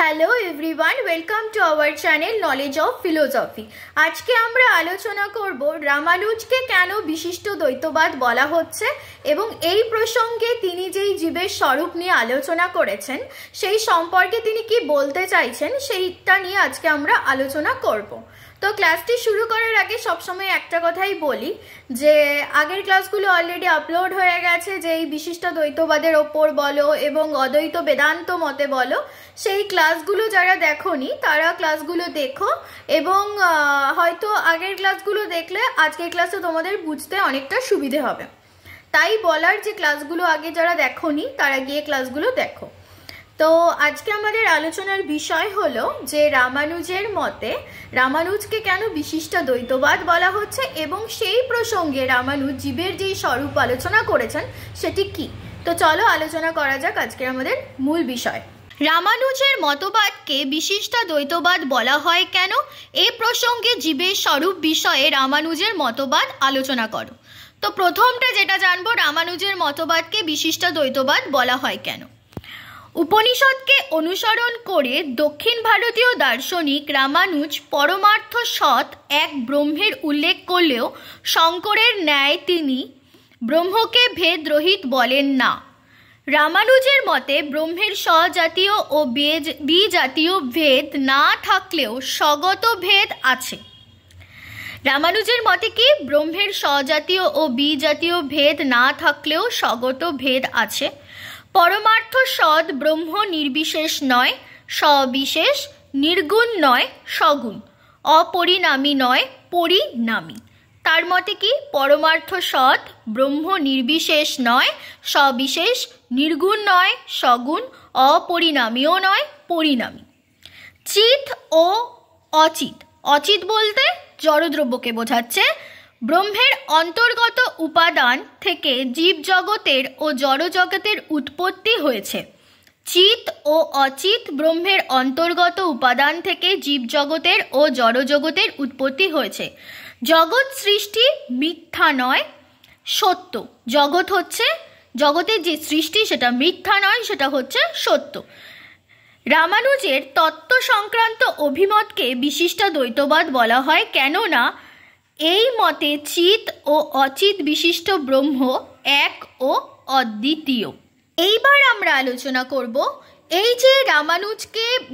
Hello everyone, welcome to our channel knowledge of philosophy. আজকে আমরা আলোচনা করব রামানুজকে কেন বিশিষ্ট দ্বৈতবাদ বলা হচ্ছে এবং এই প্রসঙ্গে তিনি যেই জীবের স্বরূপ নিয়ে আলোচনা করেছেন সেই সম্পর্কে তিনি কি বলতে চাইছেন সেইটা নিয়ে আজকে আমরা আলোচনা করব। তো ক্লাসটি শুরু করার আগে সবসময় একটা কথাই বলি যে আগের ক্লাসগুলো অলরেডি আপলোড হয়ে গেছে, যে এই বিশিষ্ট দ্বৈতবাদের ওপর বলো এবং অদ্বৈত বেদান্ত মতে বলো, সেই ক্লাসগুলো যারা দেখোনি তারা ক্লাসগুলো দেখো এবং হয়তো আগের ক্লাসগুলো দেখলে আজকের ক্লাসে তোমাদের বুঝতে অনেকটা সুবিধে হবে। তাই বলার যে ক্লাসগুলো আগে যারা দেখোনি তারা গিয়ে ক্লাসগুলো দেখো। তো আজকে আমাদের আলোচনার বিষয় হলো যে রামানুজের মতে রামানুজকে কেন বিশিষ্ট দ্বৈতবাদ বলা হচ্ছে এবং সেই প্রসঙ্গে রামানুজ জীবের যেই স্বরূপ আলোচনা করেছেন সেটি কি। তো চলো আলোচনা করা যাক আজকে আমাদের মূল বিষয়। রামানুজের মতবাদকে বিশিষ্ট দ্বৈতবাদ বলা হয় কেন, এই প্রসঙ্গে জীবের স্বরূপ বিষয়ে রামানুজের মতবাদ আলোচনা করো। তো প্রথমটা যেটা জানবো, রামানুজের মতবাদকে বিশিষ্ট দ্বৈতবাদ বলা হয় কেন। উপনিষদকে অনুসরণ করে দক্ষিণ ভারতীয় দার্শনিক রামানুজ পরমার্থ সৎ এক ব্রহ্মের উল্লেখ করলেও শঙ্করের ন্যায় তিনি ব্রহ্মকে ভেদরহিত বলেন না। রামানুজের মতে ব্রহ্মের স্বজাতীয় ও বিজাতীয় ভেদ না থাকলেও স্বগত ভেদ আছে। রামানুজের মতে কি, ব্রহ্মের স্বজাতীয় ও বিজাতীয় ভেদ না থাকলেও স্বগত ভেদ আছে। পরমার্থ সৎ ব্রহ্ম নির্বিশেষ নয় সবিশেষ, নির্গুণ নয় সগুণ, অপরিণামী নয় পরিণামী। তার মতে কি, পরমার্থ সৎ ব্রহ্ম নির্বিশেষ নয় সবিশেষ, নির্গুণ নয় সগুণ, অপরিণামীও নয় পরিণামী। চিৎ ও অচিৎ, অচিৎ বলতে জড়দ্রব্যকে বোঝাচ্ছে। ব্রহ্মের অন্তর্গত উপাদান থেকে জীবজগতের ও জড়জগতের উৎপত্তি হয়েছে। চিৎ ও অচিৎ ব্রহ্মের অন্তর্গত উপাদান থেকে জীবজগতের ও জড়জগতের উৎপত্তি হয়েছে। জগৎ সৃষ্টি মিথ্যা নয় সত্য। জগৎ হচ্ছে, জগতের যে সৃষ্টি সেটা মিথ্যা নয়, সেটা হচ্ছে সত্য। রামানুজের তত্ত্ব সংক্রান্ত অভিমতকে বিশিষ্ট দ্বৈতবাদ বলা হয়, কেননা এই মতে চিৎ ও অচিৎ বিশিষ্ট ব্রহ্ম এক ও অদ্বিতীয়। এইবার আমরা আলোচনা করব এই যে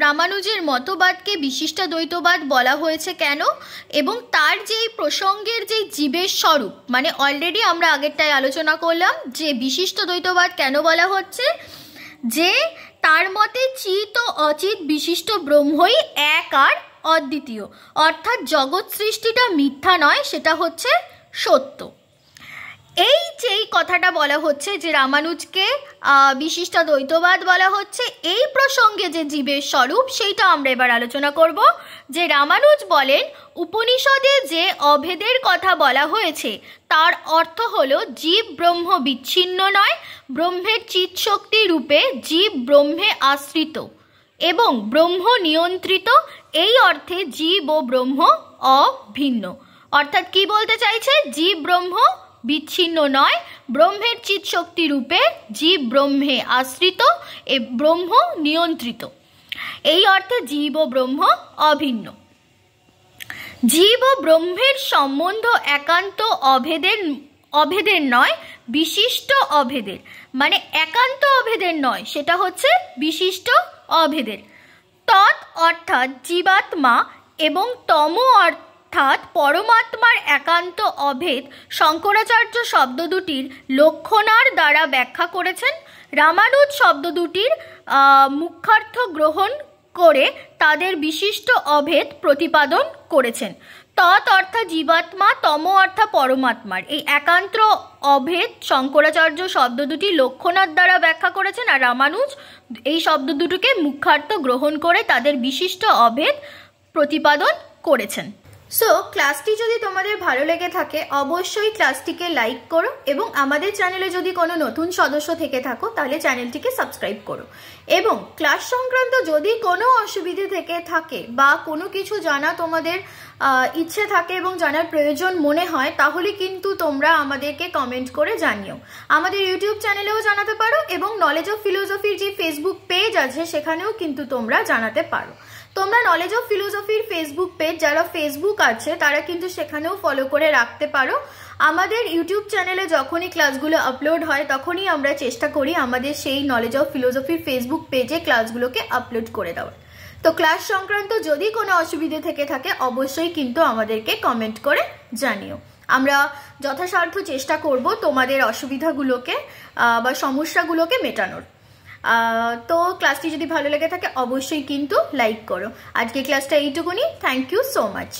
রামানুজের মতবাদকে বিশিষ্ট দ্বৈতবাদ বলা হয়েছে কেন এবং তার যেই প্রসঙ্গের যেই জীবের স্বরূপ, মানে অলরেডি আমরা আগেরটায় আলোচনা করলাম যে বিশিষ্ট দ্বৈতবাদ কেন বলা হচ্ছে, যে তার মতে চিৎ ও অচিৎ বিশিষ্ট ব্রহ্মই এক আর অদ্বিতীয়, অর্থাৎ জগৎ সৃষ্টিটা মিথ্যা নয়, সেটা হচ্ছে সত্য। এই যেই কথাটা বলা হচ্ছে যে রামানুজকে বিশিষ্ট দ্বৈতবাদ বলা হচ্ছে, এই প্রসঙ্গে যে জীবের স্বরূপ সেইটা আমরা এবার আলোচনা করব। যে রামানুজ বলেন উপনিষদে যে অভেদের কথা বলা হয়েছে তার অর্থ হলো জীব ব্রহ্ম বিচ্ছিন্ন নয়, ব্রহ্মের চিৎশক্তি রূপে জীব ব্রহ্মে আশ্রিত এবং ব্রহ্ম নিয়ন্ত্রিত। এই অর্থে জীব ও ব্রহ্ম অভিন্ন। অর্থাৎ কি বলতে চাইছে, জীব ব্রহ্ম বিচ্ছিন্ন নয়, ব্রহ্মের চিৎশক্তি রূপে জীব ব্রহ্মে আশ্রিত এ ব্রহ্ম নিয়ন্ত্রিত। এই অর্থে জীব ও ব্রহ্ম অভিন্ন। জীব ও ব্রহ্মের সম্বন্ধ একান্ত অভেদের নয়, বিশিষ্ট অভেদের। মানে একান্ত অভেদের নয়, সেটা হচ্ছে বিশিষ্ট অভেদের। তৎ অর্থাৎ জীবাত্মা এবং তম অর্থাৎ পরমাত্মার একান্ত অভেদ শঙ্করাচার্য শব্দ দুটির লক্ষণার দ্বারা ব্যাখ্যা করেছেন। রামানুজ শব্দ দুটির মুখ্যার্থ গ্রহণ করে তাদের বিশিষ্ট অভেদ প্রতিপাদন করেছেন। তৎ অর্থাৎ জীবাত্মা, তম অর্থাৎ পরমাত্মার এই একান্ত অভেদ শঙ্করাচার্য শব্দ দুটি লক্ষণার দ্বারা ব্যাখ্যা করেছেন, আর রামানুজ এই শব্দ দুটিকে মুখ্যার্থ গ্রহণ করে তাদের বিশিষ্ট অভেদ প্রতিপাদন করেছেন। সো ক্লাসটি যদি তোমাদের ভালো লেগে থাকে অবশ্যই ক্লাসটিকে লাইক করো এবং আমাদের চ্যানেলে যদি কোনো নতুন সদস্য থেকে থাকো তাহলে চ্যানেলটিকে সাবস্ক্রাইব করো এবং ক্লাস সংক্রান্ত যদি কোনো অসুবিধে থেকে থাকে বা কোনো কিছু জানা তোমাদের ইচ্ছে থাকে এবং জানার প্রয়োজন মনে হয়, তাহলে কিন্তু তোমরা আমাদেরকে কমেন্ট করে জানিও। আমাদের ইউটিউব চ্যানেলেও জানাতে পারো এবং নলেজ অফ ফিলোসফির যে ফেসবুক পেজ আছে সেখানেও কিন্তু তোমরা জানাতে পারো। তোমরা নলেজ অফ ফিলোসফির ফেসবুক পেজ যারা ফেসবুক আছে তারা কিন্তু সেখানেও ফলো করে রাখতে পারো। আমাদের ইউটিউব চ্যানেলে যখনই ক্লাসগুলো আপলোড হয় তখনই আমরা চেষ্টা করি আমাদের সেই নলেজ অফ ফিলোসফির ফেসবুক পেজে ক্লাসগুলোকে আপলোড করে দেওয়ার। তো ক্লাস সংক্রান্ত যদি কোনো অসুবিধে থেকে থাকে অবশ্যই কিন্তু আমাদেরকে কমেন্ট করে জানিও। আমরা যথাসাধ্য চেষ্টা করব তোমাদের অসুবিধাগুলোকে বা সমস্যাগুলোকে মেটানোর। তো ক্লাসটি যদি ভালো লেগে থাকে অবশ্যই কিন্তু লাইক করো। আজকে ক্লাসটা এইটুকুনি। Thank you so much.